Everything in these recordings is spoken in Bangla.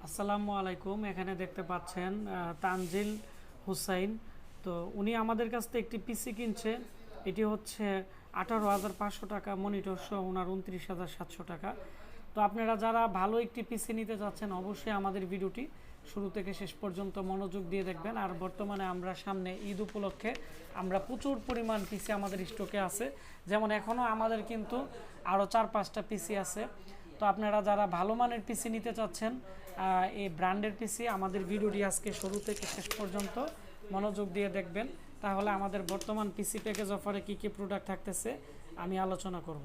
আসসালামু আলাইকুম। এখানে দেখতে পাচ্ছেন তানজিল হুসাইন। তো উনি আমাদের কাছ থেকে একটি পিসি কিনছে। এটি হচ্ছে 18,500 টাকা মনিটর সহ ওনার 29,700 টাকা। তো আপনারা যারা ভালো একটি পিসি নিতে যাচ্ছেন অবশ্যই আমাদের ভিডিওটি শুরু থেকে শেষ পর্যন্ত মনোযোগ দিয়ে দেখবেন। আর বর্তমানে আমরা সামনে ঈদ উপলক্ষে আমরা প্রচুর পরিমাণ পিসি আমাদের স্টকে আছে। যেমন এখনও আমাদের কিন্তু আরও 4-5টা পিসি আছে। তো আপনারা যারা ভালো মানের পিসি নিতে চাচ্ছেন, এই ব্র্যান্ডের পিসি, আমাদের ভিডিওটি আজকে শুরু থেকে শেষ পর্যন্ত মনোযোগ দিয়ে দেখবেন। তাহলে আমাদের বর্তমান পিসি প্যাকেজ অফারে কী কী প্রোডাক্ট থাকতেছে আমি আলোচনা করব।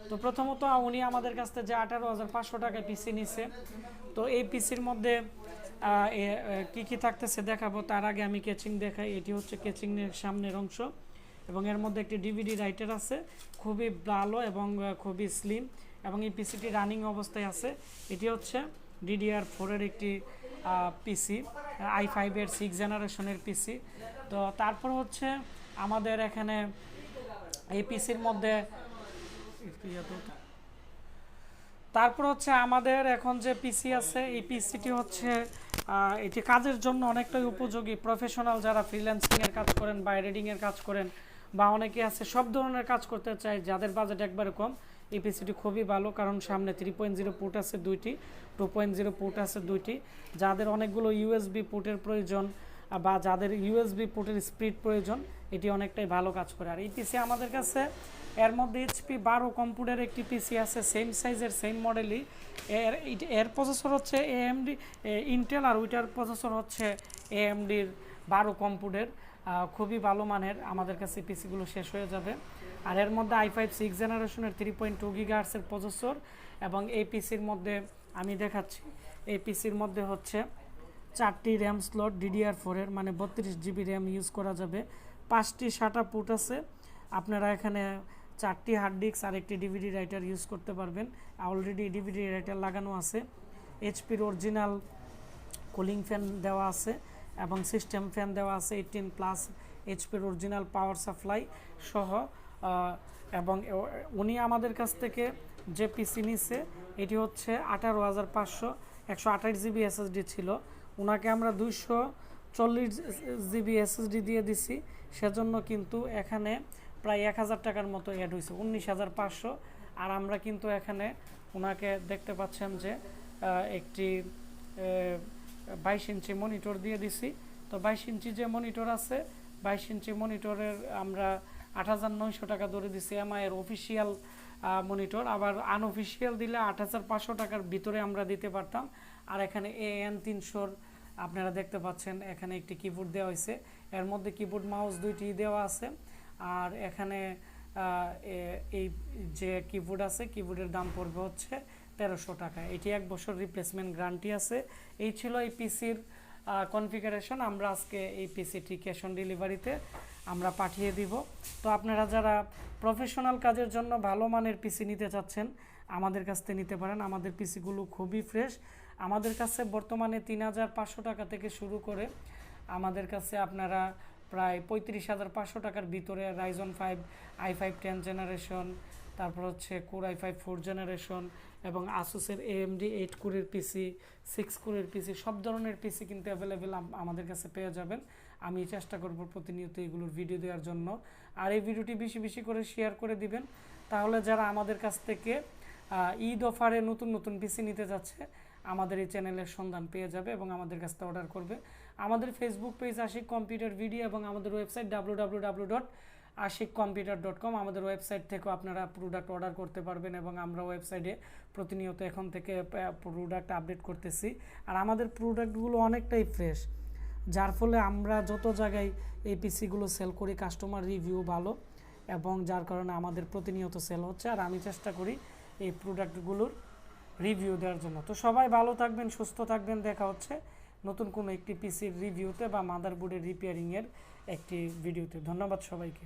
তো প্রথমত উনি আমাদের কাছ থেকে যে 18,500 টাকায় পিসি নিছে, তো এই পিসির মধ্যে কী কী থাকতেছে দেখাবো। তার আগে আমি কেচিং দেখাই। এটি হচ্ছে কেচিংয়ের সামনের অংশ এবং এর মধ্যে একটি ডিভিডি রাইটার আছে, খুবই ভালো এবং খুবই স্লিম, এবং এই পিসিটি রানিং অবস্থায় আছে। এটি হচ্ছে DDR4 একটি পিসি, i5 6 জেনারেশনের পিসি। তো তারপর হচ্ছে আমাদের এখানে এই পিসির মধ্যে তারপর হচ্ছে আমাদের এখন যে পিসি আছে, এই পিসিটি হচ্ছে এটি কাজের জন্য অনেকটাই উপযোগী। প্রফেশনাল যারা ফ্রিল্যান্সিংয়ের কাজ করেন বা এডিটিংয়ের কাজ করেন বা অনেকে আছে সব ধরনের কাজ করতে চায়, যাদের বাজেট একবারে কম, এই পিসিটি খুবই ভালো। কারণ সামনে 3.0 পোর্ট আছে দুইটি, 2.0 পোর্ট আছে দুইটি। যাদের অনেকগুলো ইউএসবি পোর্টের প্রয়োজন বা যাদের ইউএসবি পোর্টের স্পিড প্রয়োজন, এটি অনেকটাই ভালো কাজ করে। আর এই পিসি আমাদের কাছে এর মধ্যে HP 12 কম্পিউটার একটি পিসি আছে, সেম সাইজের সেম মডেলই। এর প্রসেসর হচ্ছে AMD ইন্টেল, আর ওইটার প্রসেসর হচ্ছে AMDর 12 কম্পিউটার। খুবই ভালো মানের। আমাদের কাছে পিসিগুলো শেষ হয়ে যাবে। আর এর মধ্যে i5 6 জেনারেশনের 3.2 GHz প্রসেসর, এবং এই পিসির মধ্যে আমি দেখাচ্ছি, এই পিসির মধ্যে হচ্ছে 4টি র্যাম স্লট DDR4 মানে 32 GB র্যাম ইউজ করা যাবে। 5টি SATA পোর্ট আছে। আপনারা এখানে 4টি হার্ড ডিস্ক আর একটি ডিভিডি রাইটার ইউজ করতে পারবেন। অলরেডি ডিভিডি রাইটার লাগানো আছে। HPর অরিজিনাল কুলিং ফ্যান দেওয়া আছে এবং সিস্টেম ফ্যান দেওয়া আছে 18+ HPর অরিজিনাল পাওয়ার সাপ্লাই সহ। এবং উনি আমাদের কাছ থেকে যে পিসি নিছে এটি হচ্ছে 18,500, 128 GB SSD ছিল। ওনাকে আমরা 240 GB SSD দিয়ে দিছি, সেজন্য কিন্তু এখানে প্রায় 1,000 টাকার মতো অ্যাড হয়েছে, 19,500। আর আমরা কিন্তু এখানে ওনাকে দেখতে পাচ্ছেন যে একটি 22 ইঞ্চি মনিটর দিয়ে দিছি। তো 22 ইঞ্চি যে মনিটর আছে, 22 ইঞ্চি মনিটরের আমরা 8,900 টাকা ধরে দিছি MI এর অফিসিয়াল মনিটর। আবার আনঅফিসিয়াল দিলে 8,500 টাকার ভিতরে আমরা দিতে পারতাম। আর এখানে AN300 আপনারা দেখতে পাচ্ছেন, এখানে একটি কিবোর্ড দেওয়া হয়েছে। এর মধ্যে কিবোর্ড মাউস দুইটি দেওয়া আছে। আর এখানে এই যে কিবোর্ড আছে, কিবোর্ডের দাম পড়বে হচ্ছে 1,300 টাকা। এটি 1 বছর রিপ্লেসমেন্ট গ্যারান্টি আছে। এই ছিল এই পিসির কনফিগারেশন। আমরা আজকে এই পিসিটি ক্যাশ অন ডেলিভারিতে আমরা পাঠিয়ে দিব। তো আপনারা যারা প্রফেশনাল কাজের জন্য ভালো মানের পিসি নিতে চাচ্ছেন আমাদের কাছ থেকে নিতে পারেন। আমাদের পিসিগুলো খুবই ফ্রেশ। আমাদের কাছে বর্তমানে 3,500 টাকা থেকে শুরু করে আমাদের কাছে আপনারা প্রায় 35,500 টাকার ভিতরে Ryzen 5 i5 10 জেনারেশন, তারপর হচ্ছে Core i5 4 জেনারেশন এবং ASUSের AMD 8 কোরের পিসি, 6 কোরের পিসি, সব ধরনের পিসি কিন্তু অ্যাভেলেবেল আমাদের কাছে পেয়ে যাবেন। আমি চেষ্টা করব প্রতিনিয়ত এগুলোর ভিডিও দেওয়ার জন্য। আর এই ভিডিওটি বেশি বেশি করে শেয়ার করে দিবেন, তাহলে যারা আমাদের কাছ থেকে ঈদ অফারে নতুন নতুন পিসি নিতে যাচ্ছে আমাদের এই চ্যানেলের সন্ধান পেয়ে যাবে এবং আমাদের কাছ থেকে অর্ডার করবে। আমাদের Facebook page Ashik computer video এবং আমাদের ওয়েবসাইট www.ashikcomputer.com, আমাদের ওয়েবসাইট থেকেও আপনারা প্রোডাক্ট অর্ডার করতে পারবেন এবং আমরা ওয়েবসাইটে প্রতিনিয়ত এখন থেকে প্রোডাক্ট আপডেট করতেছি। আর আমাদের প্রোডাক্টগুলো অনেকটাই ফ্রেশ, যার ফলে আমরা যত জায়গায় এই পিসিগুলো সেল করি কাস্টমার রিভিউ ভালো, এবং যার কারণে আমাদের প্রতিনিয়ত সেল হচ্ছে। আর আমি চেষ্টা করি এই প্রোডাক্টগুলোর রিভিউ দেওয়ার জন্য। তো সবাই ভালো থাকবেন, সুস্থ থাকবেন। দেখা হচ্ছে নতুন কোনো একটি পিসির রিভিউতে বা মাদারবোর্ডের রিপেয়ারিংয়ের একটি ভিডিওতে। ধন্যবাদ সবাইকে।